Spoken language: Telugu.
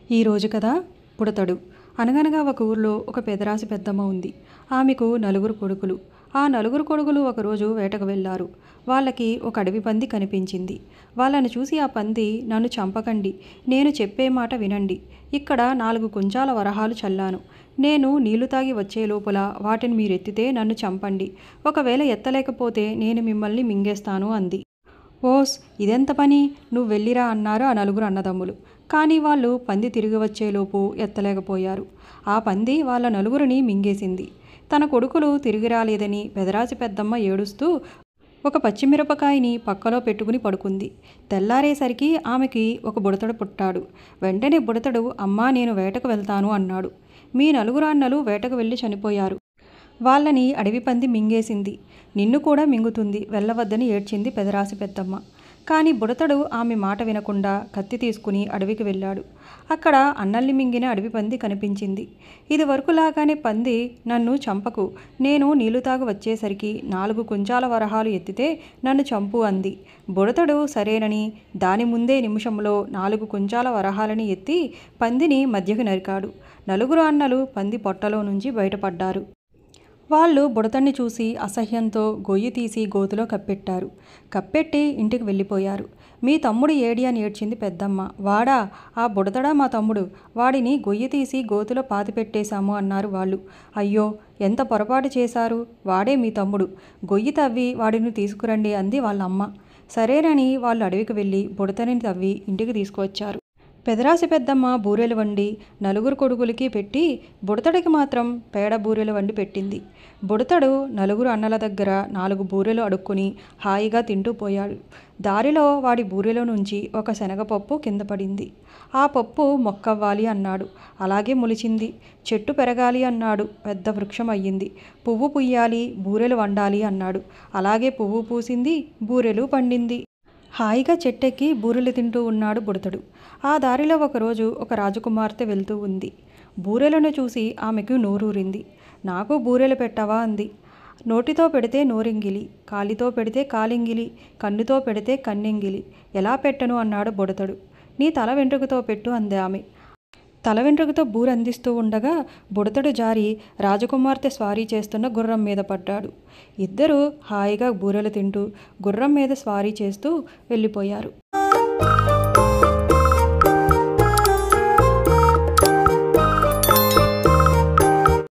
ఈరోజు కదా పుడతడు. అనగనగా ఒక ఊర్లో ఒక పెదరాసి పెద్దమ్మ ఉంది. ఆమెకు నలుగురు కొడుకులు. ఆ నలుగురు కొడుకులు ఒకరోజు వేటకు వెళ్ళారు. వాళ్ళకి ఒక అడవి పంది కనిపించింది. వాళ్ళని చూసి ఆ పంది, నన్ను చంపకండి, నేను చెప్పే మాట వినండి. ఇక్కడ 4 కుంచాల వరహాలు చల్లాను. నేను నీళ్లు తాగి వచ్చే లోపల వాటిని మీరెత్తితే నన్ను చంపండి. ఒకవేళ ఎత్తలేకపోతే నేను మిమ్మల్ని మింగేస్తాను అంది. ఓస్, ఇదెంత పని, నువ్వు వెళ్ళిరా అన్నారు ఆ నలుగురు అన్నదమ్ములు. కానీ వాళ్ళు పంది తిరిగి వచ్చేలోపు ఎత్తలేకపోయారు. ఆ పంది వాళ్ళ నలుగురిని మింగేసింది. తన కొడుకులు తిరిగి రాలేదని పెదరాసి పెద్దమ్మ ఏడుస్తూ ఒక పచ్చిమిరపకాయని పక్కలో పెట్టుకుని పడుకుంది. తెల్లారేసరికి ఆమెకి ఒక బుడతడు పుట్టాడు. వెంటనే బుడతడు, అమ్మా నేను వేటకు వెళ్తాను అన్నాడు. మీ నలుగురు అన్నలు వేటకు వెళ్ళి చనిపోయారు. వాళ్ళని అడవి పంది మింగేసింది. నిన్ను కూడా మింగుతుంది, వెళ్ళవద్దని ఏడ్చింది పెదరాసి పెద్దమ్మ. కానీ బుడతడు ఆమె మాట వినకుండా కత్తి తీసుకుని అడవికి వెళ్ళాడు. అక్కడ అన్నల్ని మింగిన అడవి పంది కనిపించింది. ఇది వరకులాగానే పంది, నన్ను చంపకు, నేను నీళ్లు తాగు వచ్చేసరికి 4 కుంచాల వరహాలు ఎత్తితే నన్ను చంపు అంది. బుడతడు సరేనని దాని ముందే నిమిషంలో 4 కుంచాల వరహాలని ఎత్తి పందిని మధ్యకు నరికాడు. నలుగురు అన్నలు పంది పొట్టలో నుంచి బయటపడ్డారు. వాళ్ళు బుడతన్ని చూసి అసహ్యంతో గొయ్యి తీసి గోతులో కప్పెట్టారు. కప్పెట్టి ఇంటికి వెళ్ళిపోయారు. మీ తమ్ముడు ఏడి అని ఏడ్చింది పెద్దమ్మ. వాడా, ఆ బుడతడా మా తమ్ముడు, వాడిని గొయ్యి తీసి గోతులో పాతిపెట్టేశాము అన్నారు వాళ్ళు. అయ్యో, ఎంత పొరపాటు చేశారు, వాడే మీ తమ్ముడు, గొయ్యి తవ్వి వాడిని తీసుకురండి అంది వాళ్ళమ్మ. సరేనని వాళ్ళు అడవికి వెళ్ళి బుడతని తవ్వి ఇంటికి తీసుకువచ్చారు. పెదరాసి పెద్దమ్మ బూరెలు వండి నలుగురు కొడుకులకి పెట్టి బుడతడికి మాత్రం పేడ బూరెలు వండి పెట్టింది. బుడతడు నలుగురు అన్నల దగ్గర 4 బూరెలు అడుక్కుని హాయిగా తింటూ పోయాడు. దారిలో వాడి బూరెలో నుంచి ఒక శనగపప్పు కింద పడింది. ఆ పప్పు మొక్కవ్వాలి అన్నాడు, అలాగే మొలిచింది. చెట్టు పెరగాలి అన్నాడు, పెద్ద వృక్షం అయ్యింది. పువ్వు పుయ్యాలి, బూరెలు వండాలి అన్నాడు, అలాగే పువ్వు పూసింది, బూరెలు పండింది. హాయిగా చెట్టెక్కి బూరెలు తింటూ ఉన్నాడు బుడతడు. ఆ దారిలో ఒకరోజు ఒక రాజకుమార్తె వెళ్తూ ఉంది. బూరెలను చూసి ఆమెకు నోరూరింది. నాకు బూరెలు పెట్టవా అంది. నోటితో పెడితే నోరెంగిలి, కాలితో పెడితే కాలింగిలి, కన్నుతో పెడితే కన్నెంగిలి, ఎలా పెట్టను అన్నాడు బుడతడు. నీ తల వెంట్రుకతో పెట్టు అంది ఆమె. తల వెంట్రుకతో బూరందిస్తూ ఉండగా బుడతడు జారి రాజకుమార్తె స్వారీ చేస్తున్న గుర్రం మీద పడ్డాడు. ఇద్దరూ హాయిగా బూరెలు తింటూ గుర్రం మీద స్వారీ చేస్తూ వెళ్ళిపోయారు.